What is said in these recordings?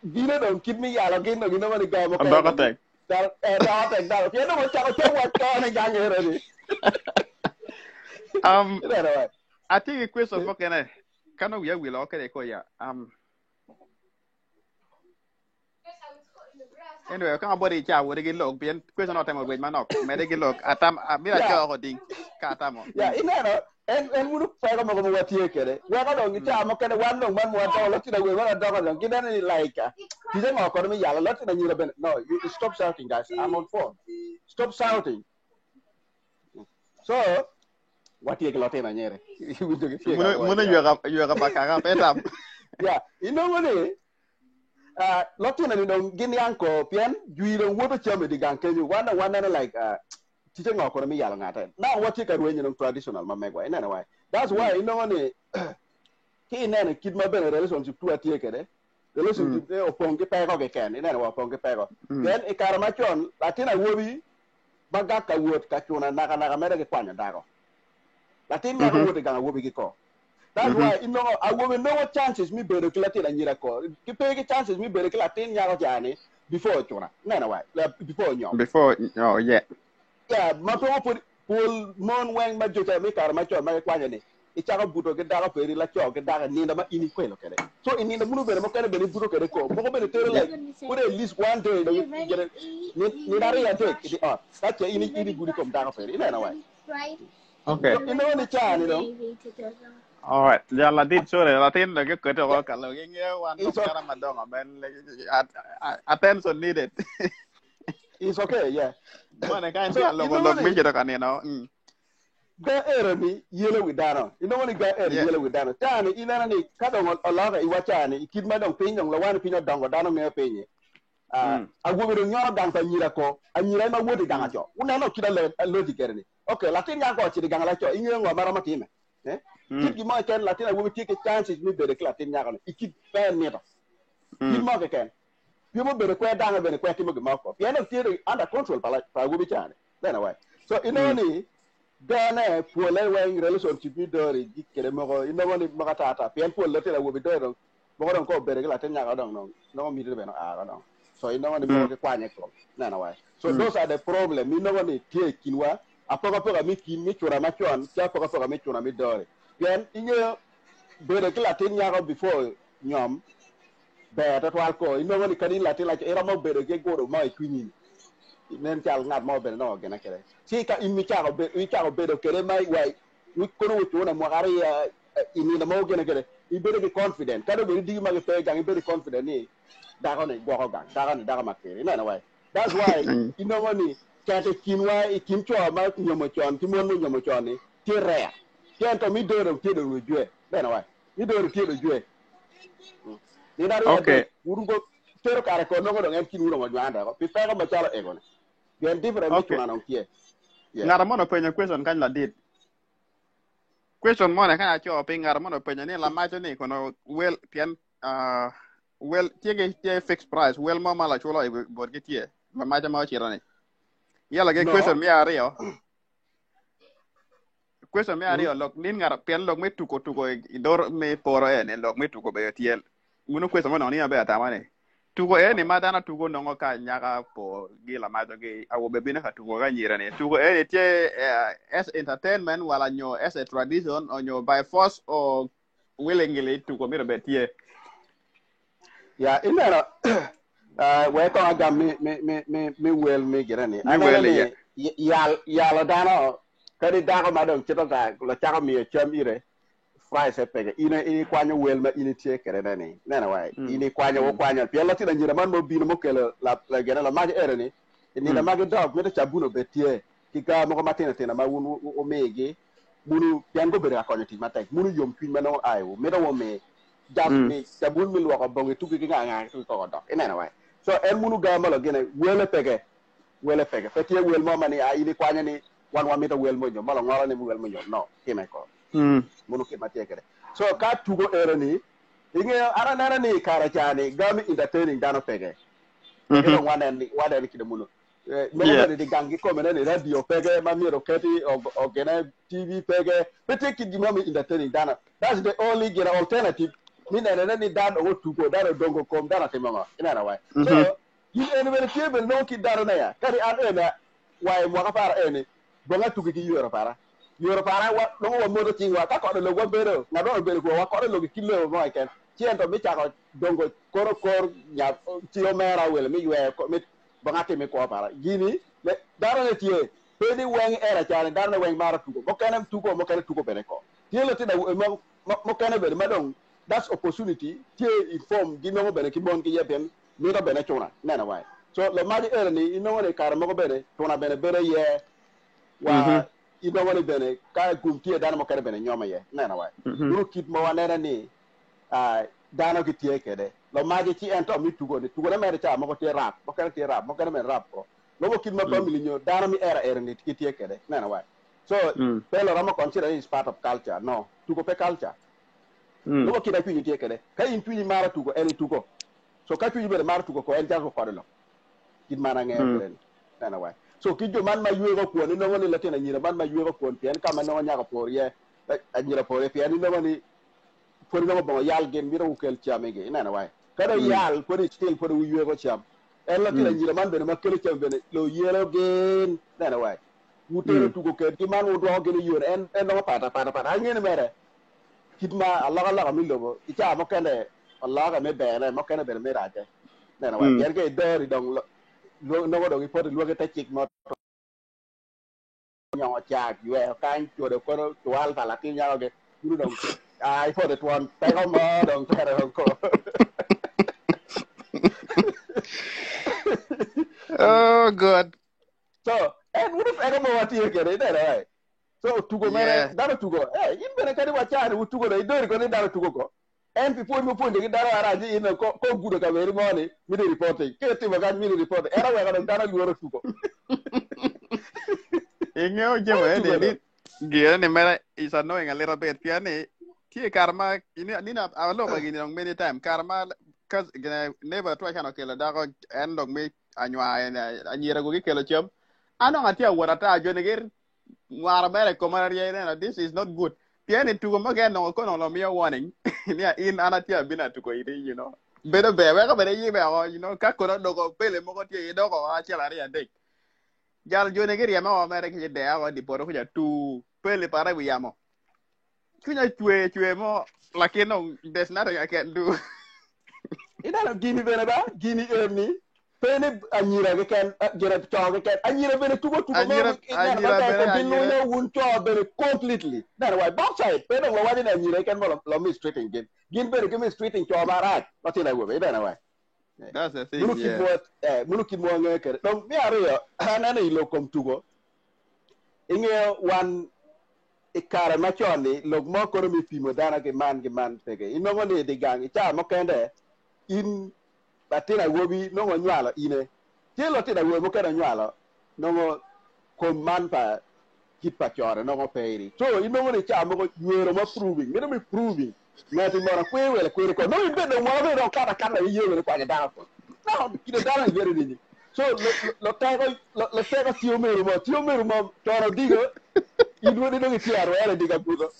Gina don't kid me yalo gin no gino mani gamo kay no. Dokatek. Dal. Piano mo chako what ko na gang here. I think a question for can I can we will okay ko ya. Anyway, kan body cha wo de log bien question not time with manok. Me de log atam mi la cho ko ding ka tamo. Yeah, inano en munu pega mo mo watie kere. Wa ka dong ita mo kene wan no man mo to lo tina we wala dong dong. Gina ni like. Tije mo ko mi yala lo tina nyira ben. No, you stop shouting guys. I'm on phone. Stop shouting. So, watie ke lo tina nyere. Munu you ga bakara petam. Yeah, you know what it? Lotina ni dong gini anko pian juiro wodo chame di gang kenyu wana like teaching ko mi yala ngata now what you can when you traditional ma megwa ina why that's why you know ni ki ina kid ma ben relationship tu atie kede relationship o ponge pe ko ke ken ina wa ponge pe ko then e karama chon latina wobi baga ka wot ka chuna na mere ke kwanya daro latina ko wot ga wobi ki ko. That's why you know I will know what chances me better Latin and Yirako. Keep paying chances me better Latin Yarajani before Chona. No, why? Before you. Before oh yeah. Yeah, my put pull mon wang majuta make our macho my quantity. It's a buto get down very like you get down and need about in equal. So in the move of kind of very buto get a call. More like put at least one day you get it. Need take it up. That's a any good come down for it. In way. Okay. You know the chan, you know. All right. Ya Latin sure Latin cái cơ hội cả lời nghe quan trọng cái mà đông men attention needed. It's okay, yeah. Mana kan dia log mi jira kan no. Ga era ni yellow with dano. You know when you got era yellow with dano. Tani ina ni kada a lot of iwachani kid ma dong pin dong lawan pin dong dano me penye. A wo be nyoro gang pa nyira ko anyira ma wodi gang ajo. Una no kida lo di kerni. Okay, Latin yang ko chi gang la cho inyo ngwa mara matime. Kid gi ma ken Latin wo take chances mi be de Latin nyaka no. Ikid pa neto. Kid ma ke ken. People be required down and required to make a mouth. You know, theory under control by Wubi Chan. Then away. So, you know, Ghana, poor way relationship with Dory, Keremo, you know, when it Magatata, Pian letter will be there. More than call Berry Latin, I don't know. No meter, I don't know. So, you know, when the Quanic. Then away. So, those are the problem. You know, when they take Kinwa, a Poca Miki, Michura Machon, Japoca Michura Midori. Then, in your Berry Latin before Yum. Better to alcohol. You know when you can Latin like era mo better get go to my queen. Then tell not more better no again. See, in me child better okay, my way. We couldn't with one more area in the Morgan again. You better be confident. Can you do my pay and you better confident. Dagon and Gogan, Dagon and Dagamaki. In any way. That's why you know when you can't Kinwa, Kimcho about Yomochon, Timon Yomochoni, Tira. Can't me do them kill with you. Then away. You don't kill with you. Okay. Urungo tero kare ko no ngam kin wuro mo jwanda ko pipa ko machala e gone. Bien different mi tuna non tie. Ngara mo no penyo question kan la dit. Question mo na kan acho pe ngara mo no penyo ni la ma ni kono well pian well tie fixed price well mo mala chulo e bor ke tie. Ma ma ma chiro ni. Yala ke question mi ario. Question mi ario lok nin ngara pian lok me tuko dor me poro en lok me tuko be tiel. Uno questo mo non be atamane tugo ni madana tugo no ka nyaka po gila majo ge awo be bina ka tugo ga nyira ne tugo tie as entertainment wala nyo as a tradition or nyo by force or willingly tugo mi be tie ya inera we ko aga me well me gerani anane ya la dana kadi dago madon chitata la chaka mi chamire fry se pege ini kwanya wel ma ini tie kere nani nana wai ini kwanya wo kwanya pia la tina njira man mo bino mo kele la gena la magi ere ni na magi dog meta chabuno betie kika mo ko matina tina ma wunu o mege munu pian go bere akonya ti matek munu yom kwin mano ayo meta wo me jam me chabun mi lo ko bonge tuki nga tu ko dog nana wai so en munu ga malo gena wele pege fetie wel mo mani ini kwanya ni wan meta wel mo jo malo ngala ni wel mo jo no kime ko munu ke matie kere so ka tugo era ni inge ara nana ni kara chani gami entertaining dano pege no wana ni kide munu no ni gangi ko mena radio pege mamiro keti o gena tv pege pete kidi mami entertaining dano that's the only alternative mi na ni dan o tugo dan dongo kom dan atimo ina na wai so yi en bere tie ben no ki daro na ya kari an ena wai mo ka para ene bonga tugo ki yoro para wa no wa modo tingwa ka ko lo go bere na do bere ko wa ko lo ki lo mo ken chien to mi cha ko dongo kor nya tio mera wel mi ywe ko mi bonga te mi ko para gini le daro ne tie pedi weng era chane daro ne weng mara tugo mo kanam tugo bere ko tie lo ti da mo kana bere madong that's opportunity tie inform gino mo bere ki bon ki yeben mi do bere chona na wai so le maji era ni ino ne kar mo bere chona bere ye wa ino woni bene ka gumtie dana mo kare bene nyoma ye na wai duru kit mo wanera ni dana ki tie kede lo maji ti ento mi tugo na mere cha mo ko tie rap mo kare men rap ko lo mo kit mo family nyo dana mi era ni ki tie kede na wai so pelo ramo consider is part of culture no tugo pe culture lo mo kit a pinyi tie kede ka in pinyi mara tugo eni tugo so ka pinyi bere mara tugo ko en jago ko lo kit mana ngere na wai so kijo man ma yuego ko ni no woni latina nyira man ma yuego ko pian kama no nya ko por ye a nyira por pian ni no woni por no bo yal gen mi ro kel chamege ina na wai kada yal por still por yuego cham en latina nyira man be ma kel cham be lo yelo gen na wai wutere tugo ke di man wo do gen yor en no pata ngene mere kitma Allah mi lobo icha mo kende Allah ga me be na mo kende be me raje na wai yer ke dori dong no do report lo ke tachik mo nyong cha yue kan chu de ko to al ta la tin ya ge du dong ai for the one ta ko mo dong ta ra ko oh god so and what if I mo wati ke re dai so tugo mere daro tugo in bene kadi wa cha ni tugo dai do ko ni daro tugo ko en people mo ponde daro araji in ko gudo ka veri moni mi de report ke ti bagan mi report era wa ga daro yuoro tugo ingeo jemo ni gira ni mera is annoying a little bit piani tie karma ini na alo ba gini long many time karma cuz never try kana kela dago en long me anywa anyira go kelo chem ano ngatia warata jonegir ngara bere komaria na this is not good piani tugo magen no ko no lo mi warning ni in anatia bina tugo ide you know better be ka bere yibe you know ka ko do ko pele mo ko tie do ko a chela ria dek jal jone ke riama wa mere ke de awa di poro kuja tu pele para wi yamo kunya chwe mo lakini no there's nothing I can do ida gini bene ba gini erni pele anyira ke ken gera to ke ken anyira bene tugo mo anyira bene no wun to bene completely that why both side pele lo wadi na anyira ken mo lo mi straight again gin bene ke mi straight to ba right not in a way ida na why that's the thing muluki mo ngeke donc mi ario anana ilo kom tugo inge wan ikara machoni log mo ko mi pimo dana ke man tege inongo ne de gang cha mo kende in batina wobi nongo nywalo ine telo tina wo mo kende nywalo nongo ko man pa kipa chore nongo peiri so inongo ne cha mo ko yero mo proving ngati mora kwewele ko no imbe mo be no kana yero kwa dana ko no kide dana yero ni so lo tego tio meru mo toro digo idwo de no tiaro era diga budo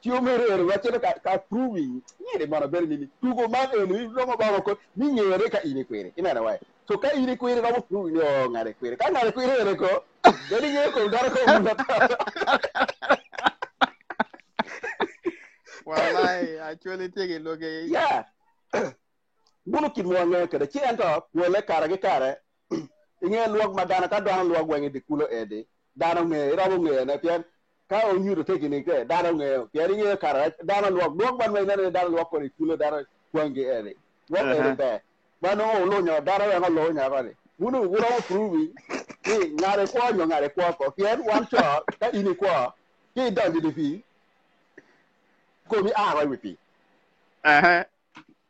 tio meru era wachero ka proving ni de mora ber ni tugo man ni lo mo ba ko ni nyere ka ini kwere ina na wai so ka ini kwere ba mo proving yo ngare kwere ka ngare kwere ere ko jadi nge ko dara ko mo wallahi actually take look yeah bunu kin mo ngeke de ci ento wole kara ge kare inge luog madana ka dana luog wengi de kulo ede dana me rabo me na pian ka o nyuro tegi ni ke dana me pian inge kara dana luog ban me na dana luog ko kulo dana wengi ede wo ede be bano o lo nya dana we lo nya ba ni bunu wuro pruvi ni ngare ko pian wan cho ka ini ko ki dan di fi ko mi a wa wi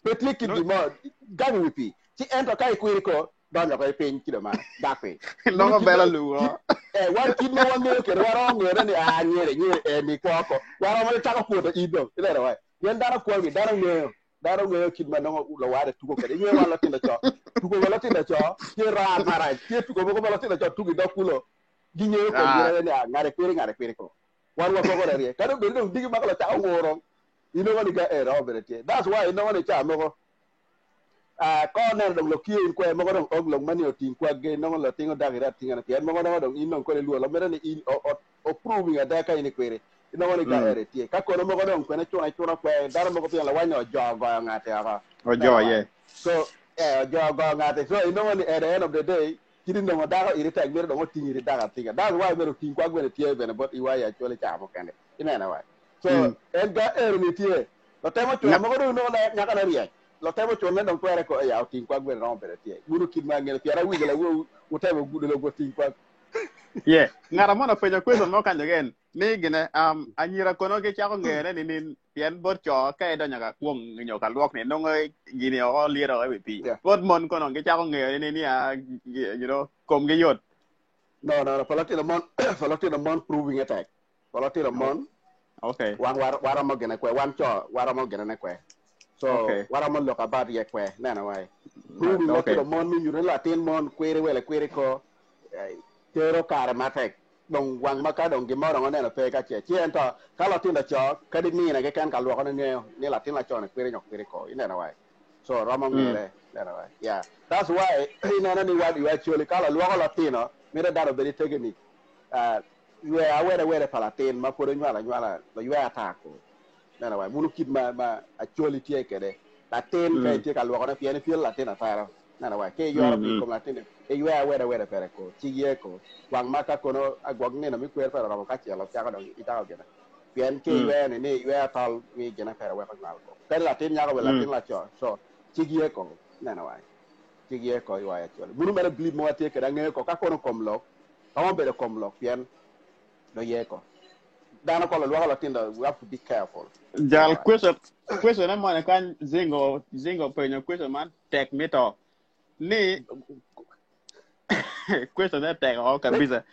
Petli ki di mo gami wipi ci ento kay kwiri ko don la koy peñ kilo ma da pe no ko bela lu war ki mo wonne ke waro ngere ni a nyere ni ko waro mo ta ko do ido ile wa yen dara ko mi dara ngere ki ma no lo ware tugo ko de ngi wala tinda cho tugo wala tinda cho ci ra mara ci tugo ko wala tinda cho tugo do kulo gi ñew ko ngere ni a ngare kwiri ko war wa ko re kado be do digi ma ko ta ngoro ino ni ga era oberete that's why ino ni cha mo ko ne dong lo kien ko mo dong og lo mani o tin kwa ge no lo tingo dagira tinga na pien mo no dong ino ko le lo mere ni o proving ada ka ni kwere ino ni ga era tie ka ko mo dong ko ne chuna ko dar mo ko pien la wanyo jo go ngate aga o jo ye so jo go ngate so ino ni at the end of the day kiri no daga irita mere dong tingi daga tinga that's why mere tin kwa gwe tie bene but iwa ya chole cha mo kende ina na wa so en ga era ni tie lo temo chuna mo dong no na nyaka na riya lo temo chona dong kwere ko ya tin kwa gwe ron bere tie guru kidma ngel piara wi gele wo utemo gudu lo go tin kwa ye ngara mo na penyo question mo kan again ni gine anyira kono ke cha ko ngere ni pien bot cho ka do nyaka kuom nyo ka luok ni no ngai gini o liero e pi bot mon kono ke cha ko ngere ni you know kom ge yot no palati mon proving attack palati mon okay wan wara mo gene kwe wan cho wara mo gene ne kwe so wara mo lo ka bad ye kwe na wai proving okay mon mi yure latin mon kwere wele kwere ko tero kare matek dong wang maka dong gimoro ngone na pe ka che ento ka latin da cho ka di ni na ke kan ka lo ko ne ni latin la cho ne kwere nyok kwere ko ina na wai so ramo ngere na wai yeah that's why ina na ni wadi wa chole kala lo ko latino mira daro beri tegeni we awere palatin ma pore nyala lo yue atako na wai munu kid ma a choli tie kede latin ka tie ka lo ko na piene piel latin atara na wai ke yoro bi ko latin e yue awere pere ko chigie ko wang maka kono agwag ne na mi kwer pere ro ka chielo ka do itaw gena pien ke yue ne yue atal mi gena pere we ko ngal ko ka latin nya ko latin la cho so chigie ko na wai chigie ko yua ya choli munu mere bli mo tie kede nge ko ka kono komlo ka bere komlo pien no ye ko dana ko lo latin da we have to be careful jal question na mo kan zingo penyo question man tek mito ni question na tek o kabisa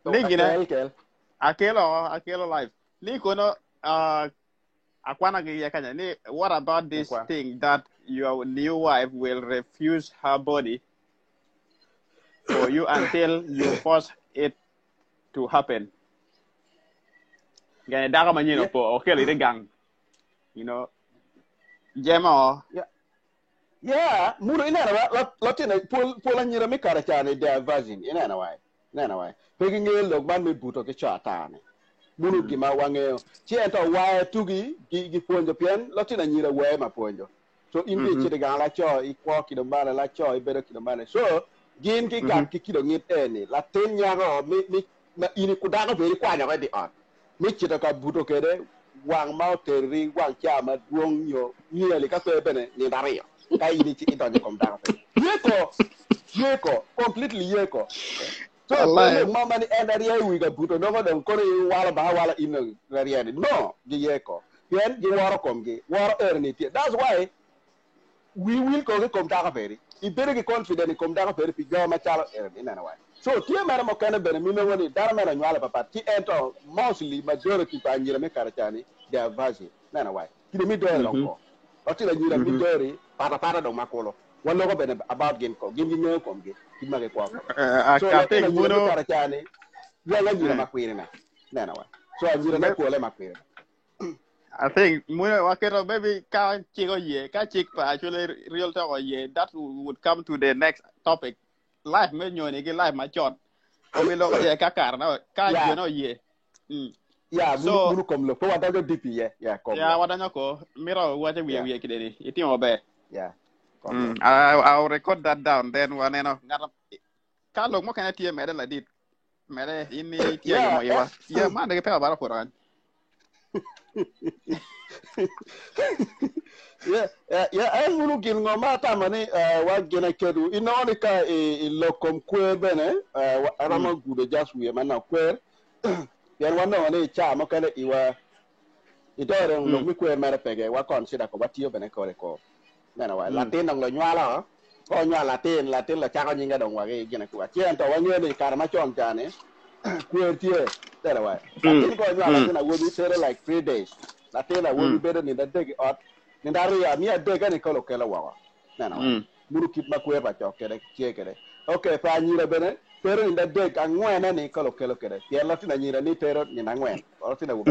ni gina akelo live ni kono akwana ge yakanya ni what about this thing that your new wife will refuse her body for you until you force it to happen gane daga manyino po okay le gang you know jema yeah muru ina na lotina pol anyira mi kara chane de virgin ina na wai pegi ngel log ban me buto ke chatane muru gima wange chi ento wa tugi gi ponjo pien lotina nyira we ma ponjo so indi chi de gala cho ikwo kidombana la cho ibero kidombana so gin ki gam ki kido ngit eni la ten nyago mi na ini kudaga beri kwanya ga di on mi chi to ka buto kede wang mau teri wang chama duong yo nieli ka kwe bene ni dario ka ini chi idonyo kom daga pe yeko completely yeko so le mama ni area wi ga buto no ga ko ni wala ino area no gi yeko yen gi waro kom gi waro ernity that's why we will ko kom daga pe I bere gi confident kom daga pe pi go ma chala erni na wai so tie mara mo kana bene mi me woni dara mara nyala papa ti ento mostly majority pa nyira me karachani they are vazi na wai ti mi do lonko o ti la nyira mi dori para do makolo wallo ko bene about gen ko gen nyo ko ge ti mage ko so la te muno karachani ya la nyira makwire na wai so nyira na ko le makwire I think wakero maybe ka chik pa actually real talk ye that would come to the next topic life me nyone ge life ma chot o mi lo ye ka kar na ka je no ye yeah so munu kom lo ko wada go dp yeah kom yeah wada nyako miro wate wi kideni itimo be yeah I'll record that down then one no ngara ka lo mo kana tie mede la dit mede ini tie mo yewa yeah man de pe bara poran ay munu gin ngoma tamani wa gena kedu inoni ka lokom kwe bene arama gude jaswe mana kwer yan wano ne cha makale iwa idore no mi kwe mere pege wa consider ko batio bene ko nana wa latin dong lo nyala ko nyala latin la cha ko nyinga dong wa ge gena ko chien to wa nyene karma chon tane kwer tie tera wa latin ko nyala latin wo bi tere like 3 days latin wo bi better ni da deg ot ni daru ya mi ade ga ni ko kela wa nana wa muru kit ma kwer ba cho kede chie kede okay pa nyira bene pero ni da deg angwena ni ko kelo kede tie latin nyira ni tero ni na ngwen latin wo